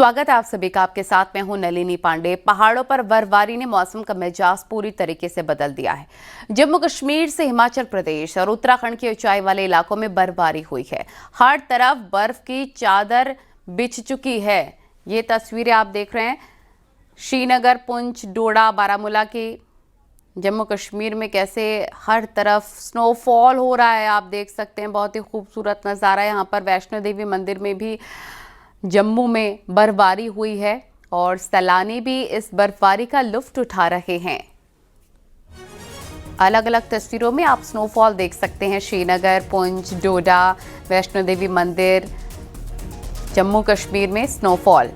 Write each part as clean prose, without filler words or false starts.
स्वागत है आप सभी का। आपके साथ मैं हूं नलिनी पांडे। पहाड़ों पर बर्फबारी ने मौसम का मिजाज पूरी तरीके से बदल दिया है। जम्मू कश्मीर से हिमाचल प्रदेश और उत्तराखंड के ऊंचाई वाले इलाकों में बर्फबारी हुई है। हर तरफ बर्फ की चादर बिछ चुकी है। ये तस्वीरें आप देख रहे हैं श्रीनगर, पुंछ, डोडा, बारामूला की। जम्मू कश्मीर में कैसे हर तरफ स्नोफॉल हो रहा है आप देख सकते हैं। बहुत ही खूबसूरत नज़ारा है। यहाँ पर वैष्णो देवी मंदिर में भी जम्मू में बर्फबारी हुई है और सैलानी भी इस बर्फबारी का लुत्फ उठा रहे हैं। अलग अलग तस्वीरों में आप स्नोफॉल देख सकते हैं। श्रीनगर, पुंछ, डोडा, वैष्णो देवी मंदिर, जम्मू कश्मीर में स्नोफॉल।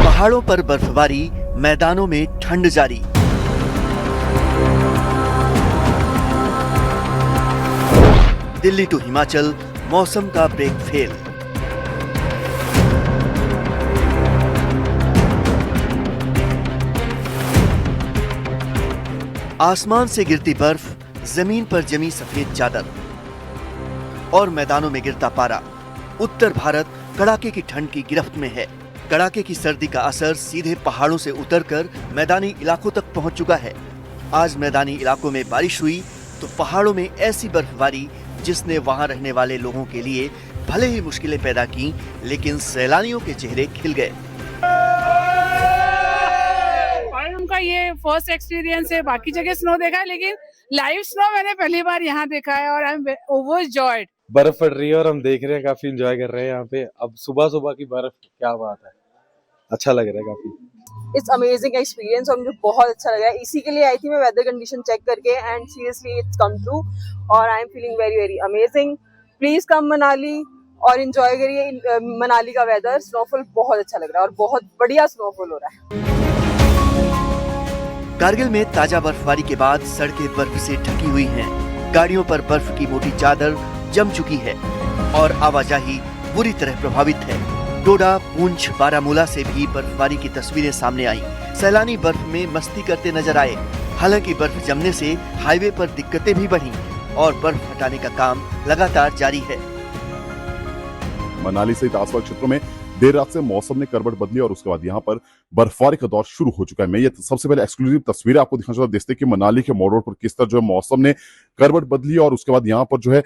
पहाड़ों पर बर्फबारी, मैदानों में ठंड जारी। दिल्ली टू हिमाचल, मौसम का ब्रेक फेल। आसमान से गिरती बर्फ, जमीन पर जमी सफेद चादर और मैदानों में गिरता पारा। उत्तर भारत कड़ाके की ठंड की गिरफ्त में है। कड़ाके की सर्दी का असर सीधे पहाड़ों से उतरकर मैदानी इलाकों तक पहुंच चुका है। आज मैदानी इलाकों में बारिश हुई तो पहाड़ों में ऐसी बर्फबारी जिसने वहां रहने वाले लोगों के लिए भले ही मुश्किलें पैदा की, लेकिन सैलानियों के चेहरे खिल गए। उनका ये फर्स्ट एक्सपीरियंस है। बाकी जगह स्नो देखा है लेकिन लाइव स्नो मैंने पहली बार यहाँ देखा है और आई एम ओवरजॉयड। बर्फ पड़ रही है और हम देख रहे हैं, काफी एंजॉय कर रहे हैं यहाँ पे। अब सुबह सुबह की बर्फ, क्या बात है, अच्छा लग रहा है काफी। इट्स अमेजिंग एक्सपीरियंस और मुझे बहुत अच्छा लगा है। इसी के लिए आई थी मैं वेदर कंडीशन चेक करके and seriously it's come true और I am feeling very very amazing. Please come Manali और एंजॉय करिए मनाली का वेदर। स्नोफॉल बहुत अच्छा लग रहा है और बहुत बढ़िया स्नोफॉल हो रहा है। कारगिल में ताजा बर्फबारी के बाद सड़कें बर्फ से ढकी हुई हैं। गाड़ियों पर बर्फ की मोटी चादर जम चुकी है और आवाजाही बुरी तरह प्रभावित है। डोडा, पुंछ, बारामूला से भी बर्फबारी की तस्वीरें सामने आई। सैलानी बर्फ में मस्ती करते नजर आए। हालांकि बर्फ जमने से हाईवे पर दिक्कतें भी बढ़ी और बर्फ हटाने का काम लगातार जारी है। मनाली सहित आसपास क्षेत्रों में देर रात से मौसम ने करवट बदली और उसके बाद यहाँ पर बर्फबारी का दौर शुरू हो चुका है। मैं ये सबसे पहले एक्सक्लूसिव तस्वीरें आपको दिखाना चाहता हूं। देखते कि मनाली के मोड़ रोड पर किस तरह जो है मौसम ने करवट बदली और उसके बाद यहाँ पर जो है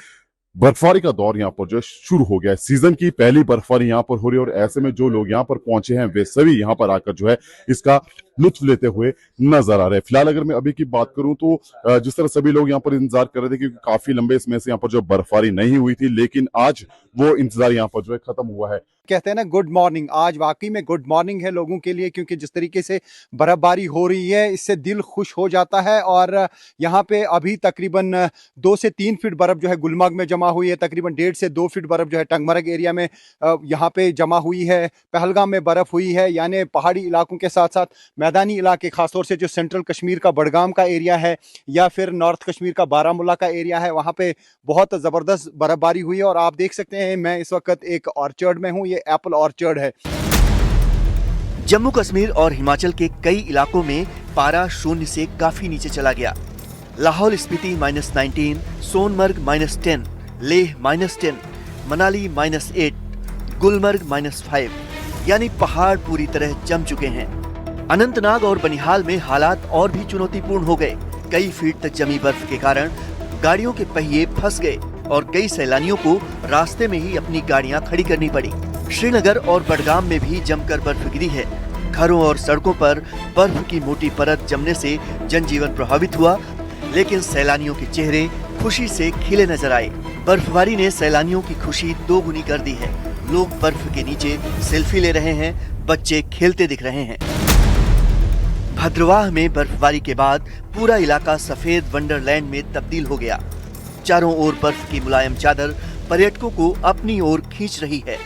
बर्फबारी का दौर यहाँ पर जो है शुरू हो गया है। सीजन की पहली बर्फबारी यहाँ पर हो रही है और ऐसे में जो लोग यहाँ पर पहुंचे हैं वे सभी यहाँ पर आकर जो है इसका लुत्फ लेते हुए नजर आ रहे हैं। फिलहाल अगर मैं अभी की बात करूं तो जिस तरह सभी लोग यहाँ पर इंतजार कर रहे थे क्योंकि काफी लंबे समय से यहाँ पर जो बर्फबारी नहीं हुई थी, लेकिन आज वो इंतजार यहाँ पर जो है खत्म हुआ है। कहते हैं ना गुड मॉर्निंग, आज वाकई में गुड मॉर्निंग है लोगों के लिए क्योंकि जिस तरीके से बर्फबारी हो रही है इससे दिल खुश हो जाता है। और यहाँ पे अभी तकरीबन 2 से 3 फीट बर्फ जो है गुलमर्ग में जमा हुई है। तकरीबन 1.5 से 2 फीट बर्फ जो है टंगमर्ग एरिया में यहाँ पे जमा हुई है। पहलगाम में बर्फ हुई है। यानी पहाड़ी इलाकों के साथ साथ मैदानी इलाके, खासतौर से जो सेंट्रल कश्मीर का बडगाम का एरिया है या फिर नॉर्थ कश्मीर का बारामूला का एरिया है, वहाँ पे बहुत ज़बरदस्त बर्फबारी हुई है। और आप देख सकते हैं मैं इस वक्त एक ऑर्चर्ड में हूँ। ये एप्पल ऑर्चर्ड है। जम्मू कश्मीर और हिमाचल के कई इलाकों में पारा शून्य से काफी नीचे चला गया। लाहौल स्पीति -19, सोनमर्ग -10, लेह -10, मनाली -8, गुलमर्ग -5, यानी पहाड़ पूरी तरह जम चुके हैं। अनंतनाग और बनिहाल में हालात और भी चुनौतीपूर्ण हो गए। कई फीट तक जमी बर्फ के कारण गाड़ियों के पहिए फंस गए और कई सैलानियों को रास्ते में ही अपनी गाड़ियां खड़ी करनी पड़ी। श्रीनगर और बडगाम में भी जमकर बर्फ गिरी है। घरों और सड़कों पर बर्फ की मोटी परत जमने से जनजीवन प्रभावित हुआ, लेकिन सैलानियों के चेहरे खुशी से खिले नजर आए। बर्फबारी ने सैलानियों की खुशी दोगुनी कर दी है। लोग बर्फ के नीचे सेल्फी ले रहे हैं, बच्चे खेलते दिख रहे हैं। भद्रवाह में बर्फबारी के बाद पूरा इलाका सफेद वंडरलैंड में तब्दील हो गया। चारों ओर बर्फ की मुलायम चादर पर्यटकों को अपनी ओर खींच रही है।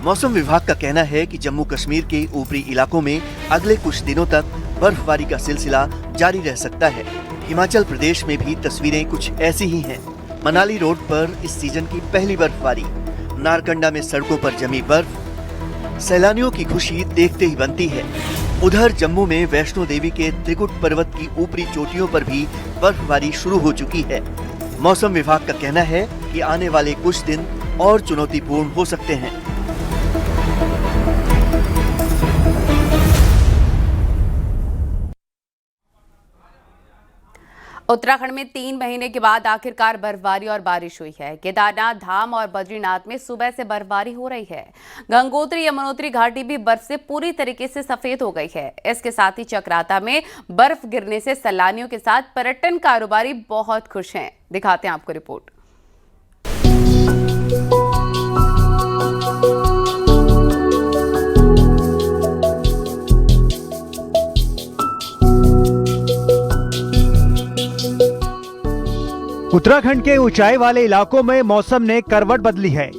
मौसम विभाग का कहना है कि जम्मू कश्मीर के ऊपरी इलाकों में अगले कुछ दिनों तक बर्फबारी का सिलसिला जारी रह सकता है। हिमाचल प्रदेश में भी तस्वीरें कुछ ऐसी ही हैं। मनाली रोड पर इस सीजन की पहली बर्फबारी, नारकंडा में सड़कों पर जमी बर्फ, सैलानियों की खुशी देखते ही बनती है। उधर जम्मू में वैष्णो देवी के त्रिकुट पर्वत की ऊपरी चोटियों पर भी बर्फबारी शुरू हो चुकी है। मौसम विभाग का कहना है कि आने वाले कुछ दिन और चुनौतीपूर्ण हो सकते हैं। उत्तराखंड में 3 महीने के बाद आखिरकार बर्फबारी और बारिश हुई है। केदारनाथ धाम और बद्रीनाथ में सुबह से बर्फबारी हो रही है। गंगोत्री यमुनोत्री घाटी भी बर्फ से पूरी तरीके से सफेद हो गई है। इसके साथ ही चक्राता में बर्फ गिरने से सैलानियों के साथ पर्यटन कारोबारी बहुत खुश हैं। दिखाते हैं आपको रिपोर्ट। उत्तराखंड के ऊंचाई वाले इलाकों में मौसम ने करवट बदली है।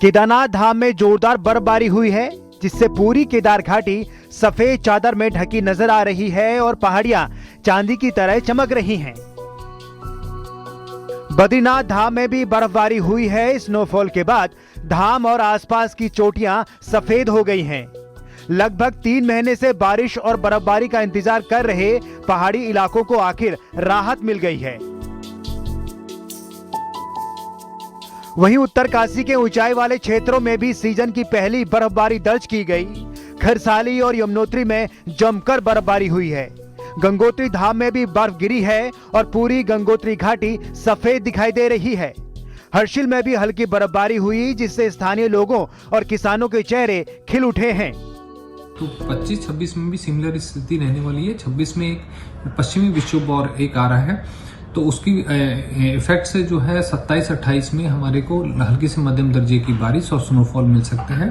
केदारनाथ धाम में जोरदार बर्फबारी हुई है, जिससे पूरी केदार घाटी सफेद चादर में ढकी नजर आ रही है और पहाड़ियां चांदी की तरह चमक रही हैं। बद्रीनाथ धाम में भी बर्फबारी हुई है। स्नोफॉल के बाद धाम और आसपास की चोटियां सफेद हो गई हैं। लगभग 3 महीने से बारिश और बर्फबारी का इंतजार कर रहे पहाड़ी इलाकों को आखिर राहत मिल गई है। वहीं उत्तरकाशी के ऊंचाई वाले क्षेत्रों में भी सीजन की पहली बर्फबारी दर्ज की गई। खरसाली और यमुनोत्री में जमकर बर्फबारी हुई है। गंगोत्री धाम में भी बर्फ गिरी है और पूरी गंगोत्री घाटी सफेद दिखाई दे रही है। हर्षिल में भी हल्की बर्फबारी हुई, जिससे स्थानीय लोगों और किसानों के चेहरे खिल उठे हैं। तो 25-26 में भी सिमिलर स्थिति रहने वाली है। 26 में एक पश्चिमी विक्षोभ और एक आ रहा है, तो उसकी इफेक्ट से जो है 27-28 में हमारे को हल्की से मध्यम दर्जे की बारिश और स्नोफॉल मिल सकता है।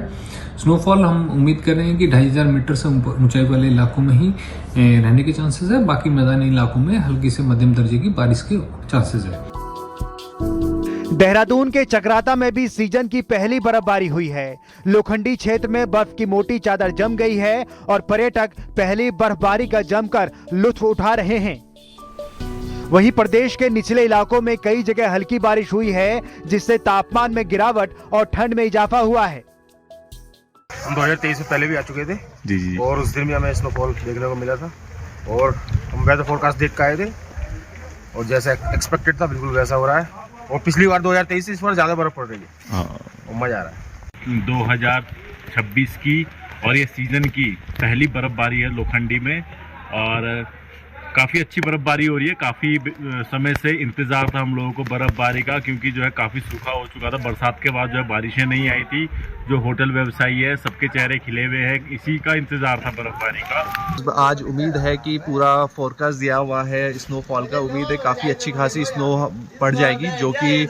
स्नोफॉल हम उम्मीद कर रहे हैं कि 2500 मीटर से ऊंचाई वाले इलाकों में ही रहने के चांसेस है। बाकी मैदानी इलाकों में हल्की से मध्यम दर्जे की बारिश के चांसेस है। देहरादून के चक्राता में भी सीजन की पहली बर्फबारी हुई है। लोखंडी क्षेत्र में बर्फ की मोटी चादर जम गई है और पर्यटक पहली बर्फबारी का जमकर लुत्फ उठा रहे हैं। वहीं प्रदेश के निचले इलाकों में कई जगह हल्की बारिश हुई है, जिससे तापमान में गिरावट और ठंड में इजाफा हुआ है। हम 2023 से पहले भी आ चुके थे जी, और उस दिन भी हमें स्नोफॉल देखने को मिला था और हम वेदर फोरकास्ट देख के आए थे और जैसा एक्सपेक्टेड था बिल्कुल वैसा हो रहा है। और पिछली बार 2023 से इस बार ज्यादा बर्फ पड़ रही है और मजा आ रहा है। 2026 की और ये सीजन की पहली बर्फबारी है लोखंडी में और काफ़ी अच्छी बर्फबारी हो रही है। काफ़ी समय से इंतज़ार था हम लोगों को बर्फबारी का, क्योंकि जो है काफ़ी सूखा हो चुका था। बरसात के बाद जो है बारिशें नहीं आई थी। जो होटल व्यवसायी है सबके चेहरे खिले हुए हैं, इसी का इंतज़ार था बर्फबारी का। आज उम्मीद है कि पूरा फोरकास्ट दिया हुआ है स्नोफॉल का। उम्मीद है काफ़ी अच्छी खासी स्नो पड़ जाएगी, जो कि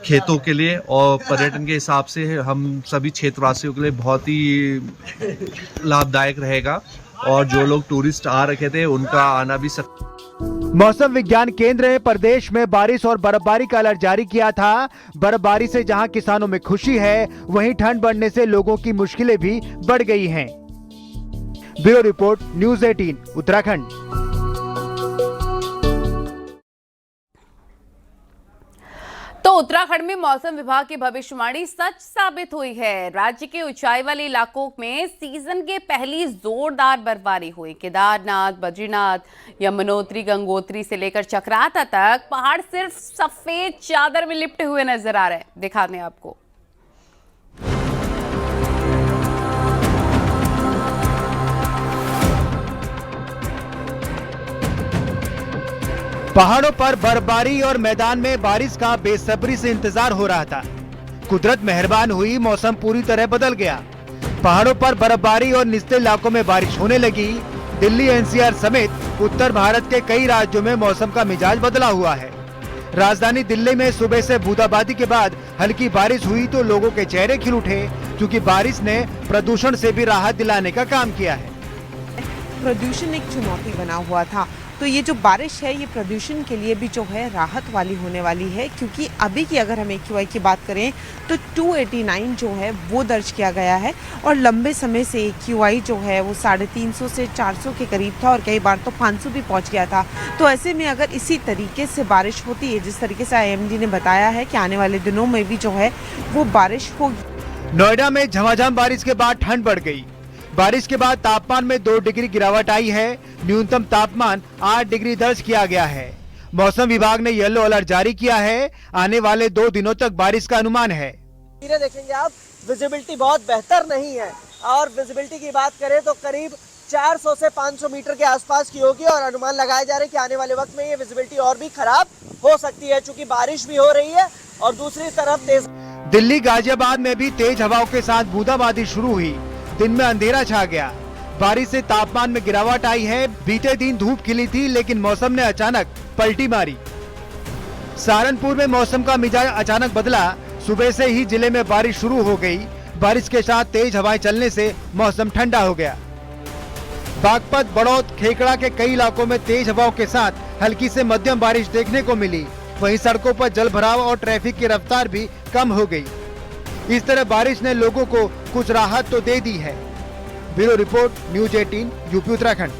खेतों के लिए और पर्यटन के हिसाब से हम सभी क्षेत्रवासियों के लिए बहुत ही लाभदायक रहेगा। और जो लोग टूरिस्ट आ रखे थे उनका आना भी मौसम विज्ञान केंद्र ने प्रदेश में बारिश और बर्फबारी का अलर्ट जारी किया था। बर्फबारी से जहां किसानों में खुशी है, वहीं ठंड बढ़ने से लोगों की मुश्किलें भी बढ़ गई हैं। Bureau report, news 18 Uttarakhand. तो उत्तराखंड में मौसम विभाग की भविष्यवाणी सच साबित हुई है। राज्य के ऊंचाई वाले इलाकों में सीजन के पहली जोरदार बर्फबारी हुई। केदारनाथ, बद्रीनाथ, यमुनोत्री, गंगोत्री से लेकर चक्राता तक पहाड़ सिर्फ सफेद चादर में लिपटे हुए नजर आ रहे हैं। दिखाते हैं आपको। पहाड़ों पर बर्फबारी और मैदान में बारिश का बेसब्री से इंतजार हो रहा था। कुदरत मेहरबान हुई, मौसम पूरी तरह बदल गया। पहाड़ों पर बर्फबारी और निचले इलाकों में बारिश होने लगी। दिल्ली, एनसीआर समेत उत्तर भारत के कई राज्यों में मौसम का मिजाज बदला हुआ है। राजधानी दिल्ली में सुबह से बूंदाबांदी के बाद हल्की बारिश हुई तो लोगों के चेहरे खिल उठे, क्योंकि बारिश ने प्रदूषण से भी राहत दिलाने का काम किया है। प्रदूषण एक चुनौती बना हुआ था, तो ये जो बारिश है ये प्रदूषण के लिए भी जो है राहत वाली होने वाली है। क्योंकि अभी की अगर हम AQI की बात करें तो 289 जो है वो दर्ज किया गया है और लंबे समय से AQI जो है वो 350 से 400 के करीब था और कई बार तो 500 भी पहुंच गया था। तो ऐसे में अगर इसी तरीके से बारिश होती है, जिस तरीके से IMD ने बताया है कि आने वाले दिनों में भी जो है वो बारिश होगी। नोएडा में झमाझम बारिश के बाद ठंड बढ़ गई। बारिश के बाद तापमान में 2 डिग्री गिरावट आई है। न्यूनतम तापमान 8 डिग्री दर्ज किया गया है। मौसम विभाग ने येलो अलर्ट जारी किया है। आने वाले 2 दिनों तक बारिश का अनुमान है। देखेंगे आप, विजिबिलिटी बहुत बेहतर नहीं है और विजिबिलिटी की बात करें तो करीब 400 से 500 मीटर के आसपास की होगी और अनुमान लगाए जा रहे हैं कि आने वाले वक्त में ये विजिबिलिटी और भी खराब हो सकती है, क्योंकि बारिश भी हो रही है और दूसरी तरफ तेज। दिल्ली गाजियाबाद में भी तेज हवाओं के साथ बूंदाबांदी शुरू हुई। दिन में अंधेरा छा गया। बारिश से तापमान में गिरावट आई है। बीते दिन धूप खिली थी, लेकिन मौसम ने अचानक पलटी मारी। सहारनपुर में मौसम का मिजाज अचानक बदला। सुबह से ही जिले में बारिश शुरू हो गई। बारिश के साथ तेज हवाएं चलने से मौसम ठंडा हो गया। बागपत, बड़ौद, खेकड़ा के कई इलाकों में तेज हवाओं के साथ हल्की से मध्यम बारिश देखने को मिली। वहीं सड़कों पर जल भराव और ट्रैफिक की रफ्तार भी कम हो गई। इस तरह बारिश ने लोगों को कुछ राहत तो दे दी है। Bureau report, news 18, UP Uttarakhand.